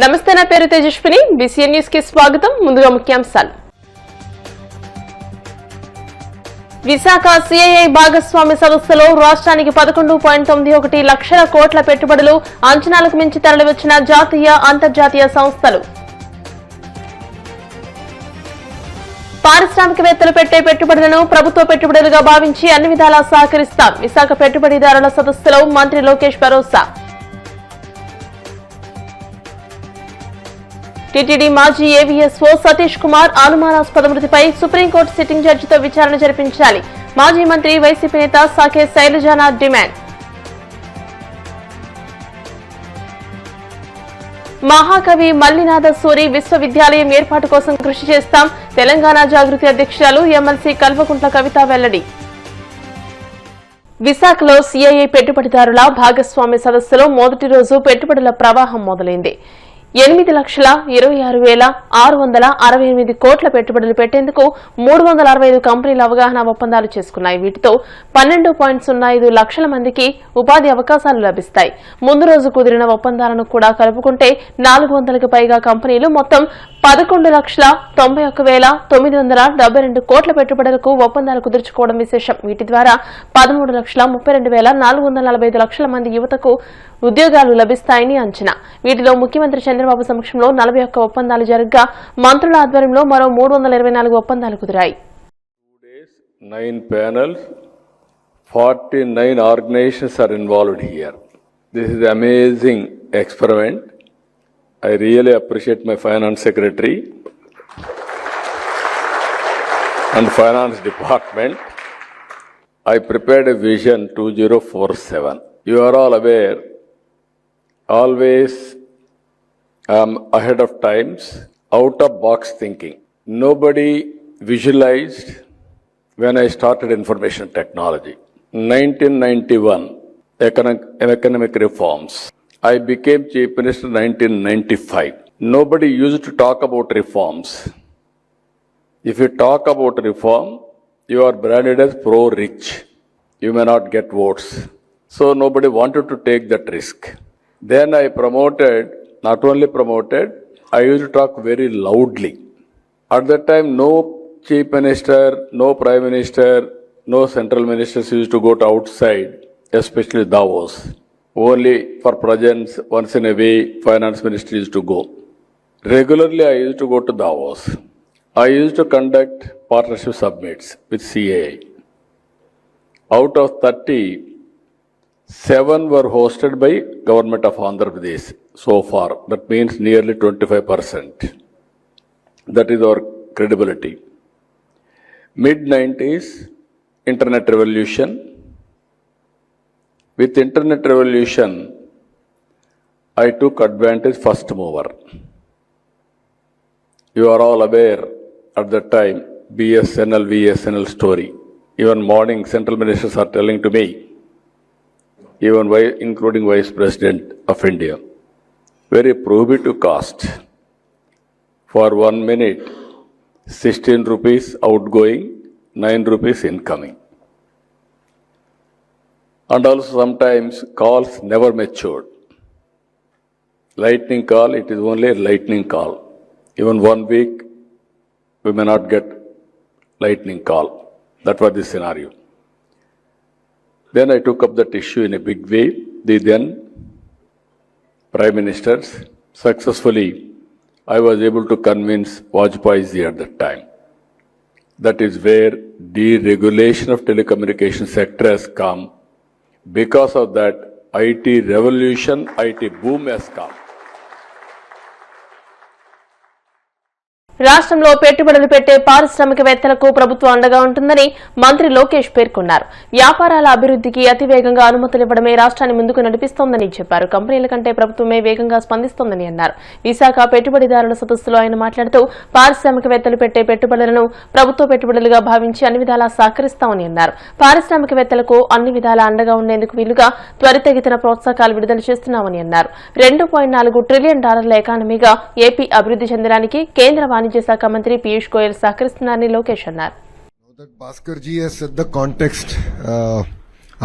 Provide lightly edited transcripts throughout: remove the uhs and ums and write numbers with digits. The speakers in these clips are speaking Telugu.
నమస్తే, నా పేరు తేజస్విని. బీసీఎన్ న్యూస్ కి స్వాగతం. ముందుగా ముఖ్యాంశాలు. విశాఖ సిఐఐ భాగస్వామి సదస్సులో రాష్ట్రానికి 11.91 లక్షల కోట్ల పెట్టుబడులు, అంచనాలకు మించి తరలివచ్చిన జాతీయ అంతర్జాతీయ సంస్థలు. పారిశ్రామికవేత్తలు పెట్టే పెట్టుబడులను ప్రభుత్వ పెట్టుబడులుగా భావించి అన్ని విధాలా సహకరిస్తాం. విశాఖ పెట్టుబడిదారుల సదస్సులో మంత్రి లోకేష్ భరోసా. టీటీడీ మాజీ ఏవీఎస్ఓ సతీష్ కుమార్ అనుమానాస్పద మృతిపై సుప్రీంకోర్టు సిట్టింగ్ జడ్జితో విచారణ జరిపించాలి. మాజీ మంత్రి వైసీపీ నేత సాకే శైలజానాథ్ డిమాండ్. మహాకవి మల్లినాథ సూరి విశ్వవిద్యాలయం ఏర్పాటు కోసం కృషి చేస్తాం. తెలంగాణ జాగృతి అధ్యక్షురాలు ఎమ్మెల్సీ కల్వకుంట్ల కవిత వెల్లడి. విశాఖలో సిఐఐ పెట్టుబడిదారుల భాగస్వామ్య సదస్సులో మొదటి రోజు పెట్టుబడుల ప్రవాహం మొదలైంది. 8,26,668 కోట్ల పెట్టుబడులు పెట్టేందుకు 365 కంపెనీలు అవగాహన ఒప్పందాలు చేసుకున్నాయి. వీటితో 12.05 లక్షల మందికి ఉపాధి అవకాశాలు లభిస్తాయి. ముందు రోజు కుదిరిన ఒప్పందాలను కూడా కలుపుకుంటే 400కి పైగా కంపెనీలు మొత్తం 11,91,972 కోట్ల పెట్టుబడులకు ఒప్పందాలు కుదుర్చుకోవడం విశేషం. వీటి ద్వారా 13,32,445 లక్షల మంది యువతకు ఉద్యోగాలు లభిస్తాయని అంచనా. వీటిలో ముఖ్యమంత్రి చంద్రబాబు సమక్షంలో 41 ఒప్పందాలు జరగగా మంత్రుల ఆధ్వర్యంలో మరో 324 ఒప్పందాలు కుదిరాయి. 2 days, 9 panels, 49 organizations are involved here. This is an amazing experiment. I really appreciate my finance secretary and finance department. I prepared a vision 2047. You are all aware, always ahead of times, out of box thinking. Nobody visualized when I started information technology. 1991, economic reforms. I became Chief Minister in 1995. Nobody used to talk about reforms. If you talk about reform, you are branded as pro-rich. You may not get votes. So nobody wanted to take that risk. Then I not only promoted, I used to talk very loudly. At that time, no Chief Minister, no Prime Minister, no central ministers used to go to outside, especially Davos. Only for presence, once in a way, finance minister used to go. Regularly, I used to go to Davos. I used to conduct partnership summits with CAI. Out of 30, 7 were hosted by Government of Andhra Pradesh so far. That means nearly 25%. That is our credibility. Mid-90s, Internet revolution. With Internet revolution, I took advantage first mover. You are all aware at that time, BSNL, VSNL story. Even morning, central ministers are telling to me, even including Vice President of India. Very prohibitive cost. For 1 minute, 16 rupees outgoing, 9 rupees incoming. And also sometimes calls never matured. Lightning call, it is only a lightning call. Even 1 week, we may not get lightning call. That was the scenario. Then I took up that issue in a big way. The then Prime Ministers, successfully, I was able to convince Vajpayee at that time. That is where deregulation of telecommunication sector has come. Because of that, IT revolution, IT boom has come. రాష్ట్రంలో పెట్టుబడులు పెట్టే పారిశ్రామికవేత్తలకు ప్రభుత్వం అండగా ఉంటుందని మంత్రి లోకేష్ పేర్కొన్నారు. వ్యాపారాల అభివృద్ధికి అతివేగంగా అనుమతులు ఇవ్వడమే రాష్ట్రాన్ని ముందుకు నడిపిస్తోందని చెప్పారు. కంపెనీల కంటే ప్రభుత్వమే వేగంగా స్పందిస్తోందని అన్నారు. విశాఖ పెట్టుబడిదారుల సదస్సులో ఆయన మాట్లాడుతూ పారిశ్రామికవేత్తలు పెట్టే పెట్టుబడులను ప్రభుత్వ పెట్టుబడులుగా భావించి అన్ని విధాలా సహకరిస్తామని అన్నారు. పారిశ్రామికవేత్తలకు అన్ని విధాలా అండగా ఉండేందుకు వీలుగా త్వరితగతిన ప్రోత్సాహకాలు విడుదల చేస్తున్నామని అన్నారు. $2.4 ట్రిలియన్ ఎకానమీగా ఏపీ అభివృద్ధి చెందడానికి కేంద్ర వాణిజ్య శాఖ మంత్రి పీయూష్ గోయల్ సహకరిస్తున్నారని లోకేష్ అన్నారు. Bhaskar ji has set the context.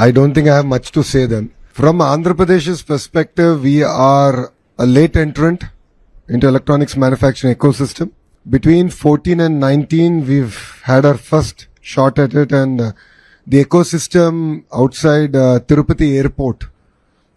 I don't think I have much to say then. From Andhra Pradesh's perspective, we are a late entrant into electronics manufacturing ecosystem. Between 14 and 19, we've had our first shot at it, and the ecosystem outside Tirupati Airport,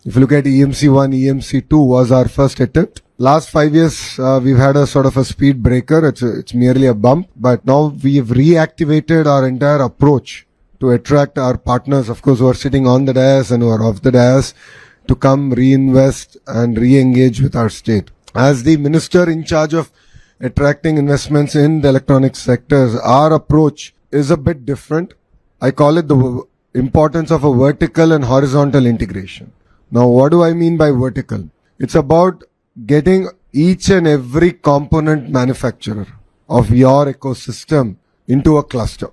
if you look at EMC1, EMC2 was our first attempt. Last 5 years, we've had a sort of a speed breaker. It's merely a bump, but now we've reactivated our entire approach to attract our partners, of course, who are sitting on the dais and who are off the dais, to come reinvest and re-engage with our state. As the minister in charge of attracting investments in the electronics sectors, our approach is a bit different. I call it the importance of a vertical and horizontal integration. Now, what do I mean by vertical? It's about getting each and every component manufacturer of your ecosystem into a cluster.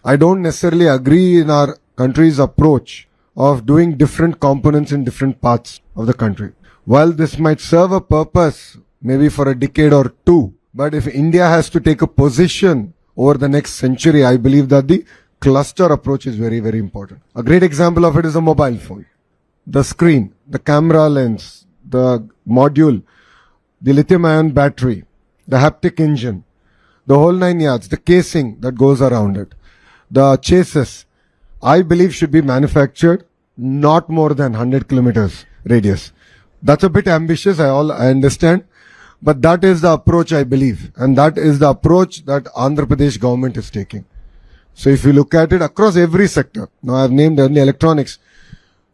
I don't necessarily agree in our country's approach of doing different components in different parts of the country. While this might serve a purpose, maybe for a decade or two, but if India has to take a position over the next century, I believe that the cluster approach is very, very important. A great example of it is a mobile phone. The screen, the camera lens, the module, the lithium-ion battery, the haptic engine, the whole 9 yards, the casing that goes around it, the chassis, I believe should be manufactured not more than 100 kilometers radius. That's a bit ambitious, I understand, but that is the approach I believe, and that is the approach that Andhra Pradesh government is taking. So if you look at it across every sector, now I've named only electronics.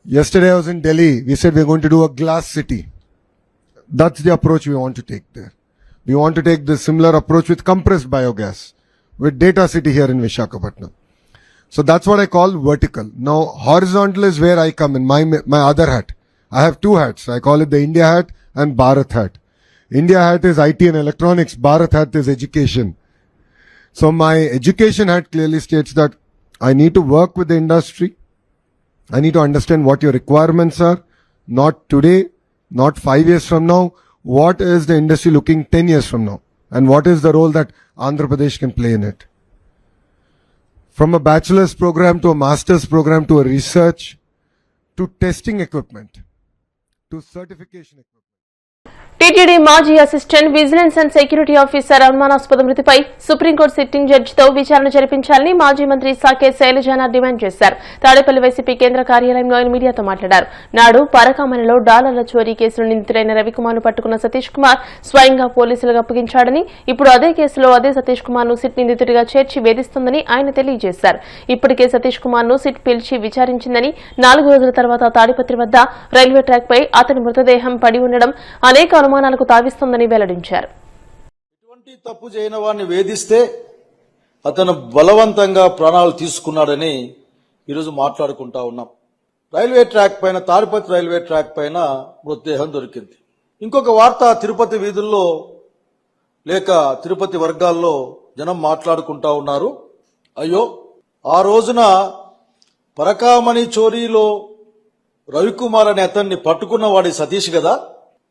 Yesterday I was in Delhi, we said we're going to do a glass city. That's the approach we want to take there. We want to take the similar approach with compressed biogas, with data city here in Visakhapatnam. So that's what I call vertical. Now horizontal is where I come in, my other hat. I have two hats. I call it the India hat and Bharat hat. India hat is IT and electronics, Bharat hat is education. So my education hat clearly states that I need to work with the industry. I need to understand what your requirements are, not today, not 5 years from now. What is the industry looking 10 years from now? And what is the role that Andhra Pradesh can play in it? From a bachelor's program to a master's program to a research to testing equipment to certification equipment. TTD మాజీ assistant vigilance and security officer అనుమానాస్పద మృతిపై సుప్రీంకోర్టు సిట్టింగ్ జడ్జితో విచారణ జరిపించాలని మాజీ మంత్రి సాకే శైలజానాథ్ డిమాండ్ చేశారు. తాడేపల్లి వైసీపీ కేంద్ర కార్యాలయంలో ఆయన మీడియాతో మాట్లాడారు. నాడు పరకామణిలో డాలర్ల చోరీ కేసులో నిందితుడైన రవికుమార్ ను పట్టుకున్న సతీష్ కుమార్ స్వయంగా పోలీసులకు అప్పగించాడని, ఇప్పుడు అదే కేసులో అదే సతీష్ కుమార్ ను సిట్ నిందితుడిగా చేర్చి వేధిస్తోందని ఆయన తెలియజేశారు. ఇప్పటికే సతీష్ కుమార్ ను సిట్ పిలిచి విచారించిందని, 4 రోజుల తర్వాత తాడిపత్రి వద్ద రైల్వే ట్రాక్ పై అతని మృతదేహం పడి ఉండడం అనేక అనుమానాలకు తావిస్తోందని వెల్లడించారు. ఎటువంటి తప్పు చేయని వారిని వేధిస్తే అతను బలవంతంగా ప్రాణాలు తీసుకున్నాడని ఈరోజు మాట్లాడుకుంటా ఉన్నాం. రైల్వే ట్రాక్ పైన, తాడిపత్రి రైల్వే ట్రాక్ పైన మృతదేహం దొరికింది. ఇంకొక వార్త, తిరుపతి వీధుల్లో లేక తిరుపతి వర్గాల్లో జనం మాట్లాడుకుంటా ఉన్నారు. అయ్యో, ఆ రోజున పరకామణి చోరీలో రవికుమార్ అనే అతన్ని పట్టుకున్నవాడి సతీష్ కదా,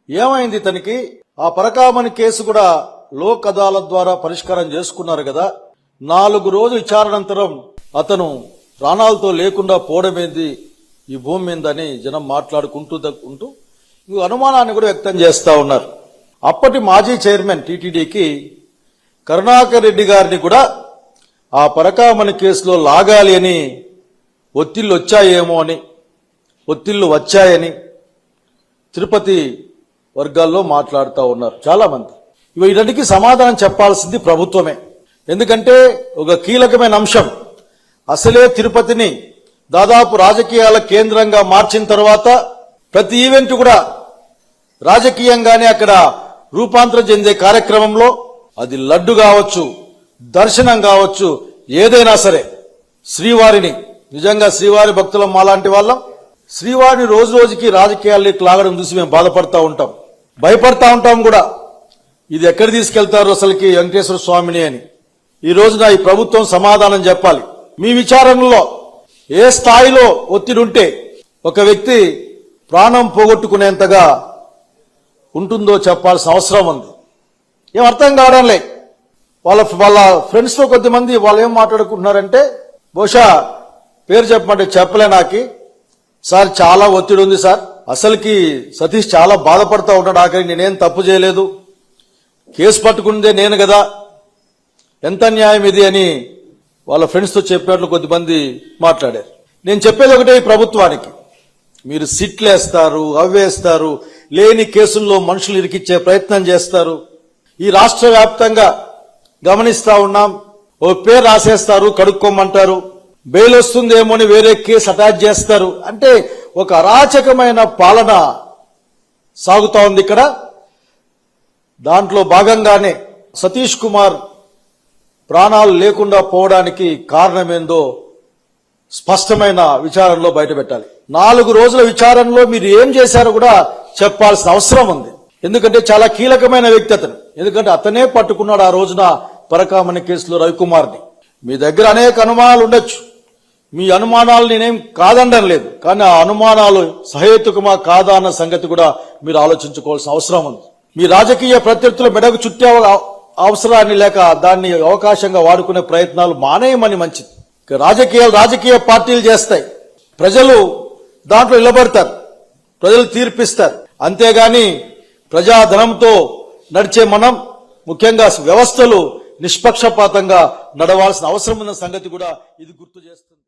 ఏమైంది ఇతనికి? ఆ పరకామణి కేసు కూడా లోక్ అదాలత్ ద్వారా పరిష్కారం చేసుకున్నారు కదా. 4 రోజుల విచారణానంతరం అతను ప్రాణాలతో లేకుండా పోవడమేంది ఈ భూమి మీదని జనం మాట్లాడుకుంటూ అనుమానాన్ని కూడా వ్యక్తం చేస్తా ఉన్నారు. అప్పటి మాజీ చైర్మన్ టీటీడీకి కరుణాకర్ రెడ్డి గారిని కూడా ఆ పరకామణి కేసులో లాగాలి అని ఒత్తిళ్లు వచ్చాయని తిరుపతి వర్గాల్లో మాట్లాడుతూ ఉన్నారు చాలా మంది. వీటన్నిటికీ సమాధానం చెప్పాల్సింది ప్రభుత్వమే. ఎందుకంటే ఒక కీలకమైన అంశం, అసలే తిరుపతిని దాదాపు రాజకీయాల కేంద్రంగా మార్చిన తర్వాత ప్రతి ఈవెంట్ కూడా రాజకీయంగానే అక్కడ రూపాంతరం చెందే కార్యక్రమంలో, అది లడ్డు కావచ్చు, దర్శనం కావచ్చు, ఏదైనా సరే శ్రీవారిని, నిజంగా శ్రీవారి భక్తులం మాలాంటి వాళ్ళం, శ్రీవారిని రోజు రోజుకి రాజకీయాల్లోకి లాగడం చూసి మేము బాధపడతా ఉంటాం, భయపడతా ఉంటాం కూడా. ఇది ఎక్కడ తీసుకెళ్తారు అసలుకి వెంకటేశ్వర స్వామిని అని. ఈ రోజున ఈ ప్రభుత్వం సమాధానం చెప్పాలి. మీ విచారణలో ఏ స్థాయిలో ఒత్తిడి ఉంటే ఒక వ్యక్తి ప్రాణం పోగొట్టుకునేంతగా ఉంటుందో చెప్పాల్సిన అవసరం ఉంది. ఏం అర్థం కావడం లే. వాళ్ళ ఫ్రెండ్స్ తో కొద్దిమంది వాళ్ళు ఏం మాట్లాడుకుంటున్నారంటే, బహుశా పేరు చెప్పమంటే చెప్పలే నాకి సార్, చాలా ఒత్తిడి ఉంది సార్, అసలుకి సతీష్ చాలా బాధపడతా ఉంటాడు, ఆఖరికి నేనేం తప్పు చేయలేదు, కేసు పట్టుకుందే నేను కదా, ఎంత న్యాయం ఇది అని వాళ్ళ ఫ్రెండ్స్తో చెప్పినట్లు కొద్దిమంది మాట్లాడారు. నేను చెప్పేది ఒకటే ఈ ప్రభుత్వానికి, మీరు సిట్లు వేస్తారు, అవ్వేస్తారు, లేని కేసుల్లో మనుషులు ఇరికిచ్చే ప్రయత్నం చేస్తారు. ఈ రాష్ట్ర వ్యాప్తంగా గమనిస్తా ఉన్నాం. ఓ పేరు రాసేస్తారు, కడుక్కోమంటారు, బెయిల్ వస్తుందేమో అని వేరే కేసు అటాచ్ చేస్తారు. అంటే ఒక అరాచకమైన పాలన సాగుతా ఉంది ఇక్కడ. దాంట్లో భాగంగానే సతీష్ కుమార్ ప్రాణాలు లేకుండా పోవడానికి కారణమేందో స్పష్టమైన విచారణలో బయటపెట్టాలి. 4 రోజుల విచారణలో మీరు ఏం చేశారో కూడా చెప్పాల్సిన అవసరం ఉంది. ఎందుకంటే చాలా కీలకమైన వ్యక్తి అతను. ఎందుకంటే అతనే పట్టుకున్నాడు ఆ రోజున పరకామణి కేసులో రవికుమార్ని. మీ దగ్గర అనేక అనుమానాలు ఉండొచ్చు, మీ అనుమానాలు నేనేం కాదనడం లేదు, కానీ ఆ అనుమానాలు సహేతుకమా కాదా అన్న సంగతి కూడా మీరు ఆలోచించుకోవాల్సిన అవసరం ఉంది. మీ రాజకీయ ప్రత్యర్థుల మెడకు చుట్టే అవసరాన్ని లేక దాన్ని అవకాశంగా వాడుకునే ప్రయత్నాలు మానేయమని మంచిది. రాజకీయ పార్టీలు చేస్తాయి, ప్రజలు దాంట్లో నిలబడతారు, ప్రజలు తీర్పిస్తారు. అంతేగాని ప్రజాధనంతో నడిచే మనం, ముఖ్యంగా వ్యవస్థలు నిష్పక్షపాతంగా నడవాల్సిన అవసరం ఉన్న సంగతి కూడా ఇది గుర్తు చేస్తుంది.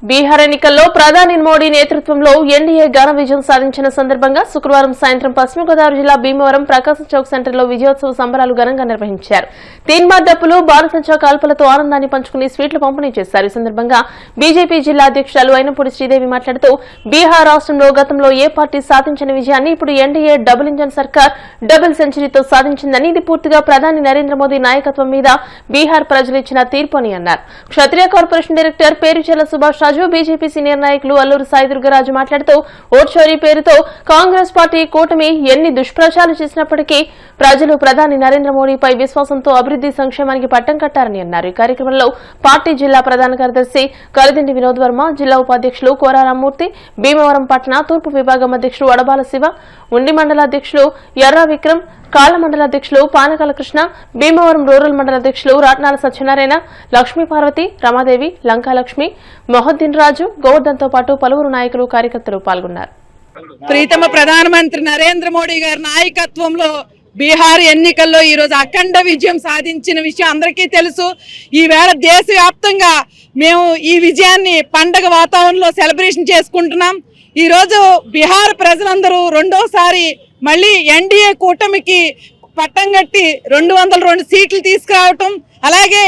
బీహార్ ఎన్నికల్లో ప్రధాని మోడీ నేతృత్వంలో ఎన్డీఏ ఘన విజయం సాధించిన సందర్భంగా శుక్రవారం సాయంత్రం పశ్చిమ గోదావరి జిల్లా భీమవరం ప్రకాశం చౌక్ సెంటర్లో విజయోత్సవ సంబరాలు ఘనంగా నిర్వహించారు. తీన్మార్ డప్పులు, బాణసంచా కాల్పులతో ఆనందాన్ని పంచుకుని స్వీట్లు పంపిణీ చేశారు. ఈ సందర్భంగా బీజేపీ జిల్లా అధ్యక్షురాలు అయినపూడి శ్రీదేవి మాట్లాడుతూ బీహార్ రాష్ట్రంలో గతంలో ఏ పార్టీ సాధించిన విజయాన్ని ఇప్పుడు ఎన్డీఏ డబుల్ ఇంజన్ సర్కార్ డబుల్ సెంచరీతో సాధించిందని, ఇది పూర్తిగా ప్రధాని నరేంద్ర మోదీ నాయకత్వం మీద బీహార్ ప్రజలు ఇచ్చిన తీర్పు అని అన్నారు. క్షత్రియ కార్పొరేషన్ డైరెక్టర్ పేరుచెల్ల సుభాష్ రాజు, బీజేపీ సీనియర్ నాయకులు అల్లూరు సాయి దుర్గరాజు మాట్లాడుతూ ఓట్ చోరీ పేరుతో కాంగ్రెస్ పార్టీ కూటమి ఎన్ని దుష్ప్రచారాలు చేసినప్పటికీ ప్రజలు ప్రధాని నరేంద్ర మోడీపై విశ్వాసంతో అభివృద్ది సంక్షేమానికి పట్టం కట్టారని అన్నారు. ఈ కార్యక్రమంలో పార్టీ జిల్లా ప్రధాన కార్యదర్శి కలిదిండి వినోద్ వర్మ, జిల్లా ఉపాధ్యక్షులు కోరారామూర్తి, భీమవరం పట్టణ తూర్పు విభాగం అధ్యక్షుడు అడబాల శివ, ఉండి మండల అధ్యక్షులు ఎర్రా విక్రమ్, కాళ్ల మండల అధ్యక్షులు పానకాల కృష్ణ, భీమవరం రూరల్ మండల అధ్యక్షులు రాట్నాల సత్యనారాయణ, లక్ష్మీ పార్వతి, రమాదేవి, లంకాలక్ష్మి, మొహద్దీన్ రాజు, గోవర్ధన్తో పాటు పలువురు నాయకులు కార్యకర్తలు పాల్గొన్నారు. ప్రీతమ ప్రధానమంత్రి నరేంద్ర మోడీ గారి నాయకత్వంలో బీహార్ ఎన్నికల్లో ఈ రోజు అఖండ విజయం సాధించిన విషయం అందరికీ తెలుసు. ఈవేళ దేశవ్యాప్తంగా మేము ఈ విజయాన్ని పండగ వాతావరణంలో సెలబ్రేషన్ చేసుకుంటున్నాం. ఈ రోజు బీహార్ ప్రజలందరూ రెండోసారి మళ్ళీ ఎన్డీఏ కూటమికి పట్టం కట్టి 202 సీట్లు తీసుకురావటం, అలాగే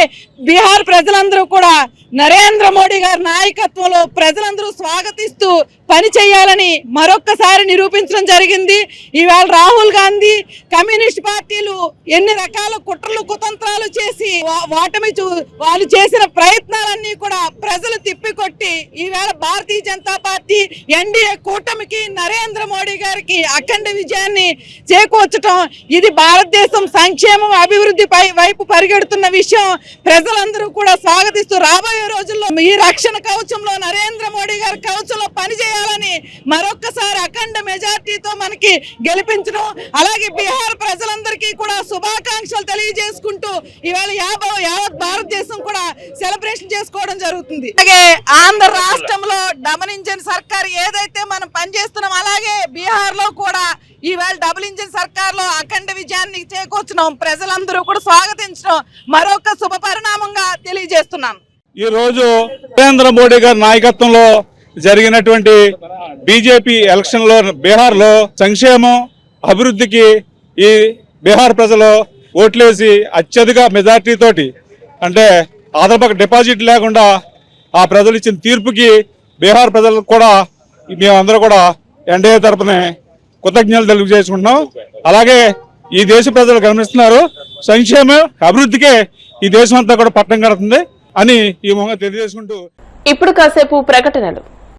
బీహార్ ప్రజలందరూ కూడా నరేంద్ర మోడీ గారి నాయకత్వంలో ప్రజలందరూ స్వాగతిస్తూ పని చేయాలని మరొక్కసారి నిరూపించడం జరిగింది. ఈవేళ రాహుల్ గాంధీ కమ్యూనిస్ట్ పార్టీలు ఎన్ని రకాల కుట్రలు కుతంత్రాలు చేసి వాళ్ళు చేసిన ప్రయత్నాలన్నీ కూడా ప్రజలు తిప్పికొట్టి ఈవేళ భారతీయ జనతా పార్టీ ఎన్డీఏ కూటమికి నరేంద్ర మోడీ గారికి అఖండ విజయాన్ని చేకూర్చడం, ఇది భారతదేశం సంక్షేమం అభివృద్ధి వైపు పరిగెడుతున్న విషయం ప్రజలందరూ కూడా స్వాగతిస్తూ రాబోయే రోజుల్లో ఈ రక్షణ కవచంలో నరేంద్ర మోడీ గారి కవచంలో పనిచేయాలని మరొక్కసారి అఖండ మెజార్టీతో మనకి గెలిపించడం, అలాగే బీహార్ ప్రజలందరికీ కూడా శుభాకాంక్షలు తెలియజేసుకుంటూ ఇవాళ యావత్ భారతదేశం కూడా సెలబ్రేషన్ చేసుకోవడం జరుగుతుంది. అలాగే ఆంధ్ర రాష్ట్రంలో డబుల్ ఇంజన్ సర్కార్ ఏదైతే మనం పనిచేస్తున్నాం, అలాగే బీహార్ లో కూడా ఈవేళ డబుల్ ఇంజన్ సర్కార్ లో అఖండ విజయాన్ని చేకూర్చడం, ప్రజలందరూ కూడా స్వాగతించడం మరొక శుభ పరిణామంగా తెలియజేస్తున్నాను. ఈ రోజు నరేంద్ర మోడీ గారి నాయకత్వంలో జరిగినటువంటి బీజేపీ ఎలక్షన్ లో బీహార్ లో సంక్షేమం అభివృద్ధికి ఈ బీహార్ ప్రజలు ఓట్లేసి అత్యధిక మెజార్టీ తోటి, అంటే ఆధారపక డిపాజిట్ లేకుండా ఆ ప్రజలు ఇచ్చిన తీర్పుకి బీహార్ ప్రజలకు కూడా మేమందరూ కూడా ఎన్డీఏ తరపునే కృతజ్ఞతలు తెలియజేసుకుంటున్నాం. అలాగే ఈ దేశ ప్రజలు గమనిస్తున్నారు, సంక్షేమం అభివృద్ధికే ఈ దేశం అంతా కూడా పట్టం కడుతుంది అని ఈ మొహంగా తెలియజేసుకుంటూ ఇప్పుడు కాసేపు ప్రకటనలు.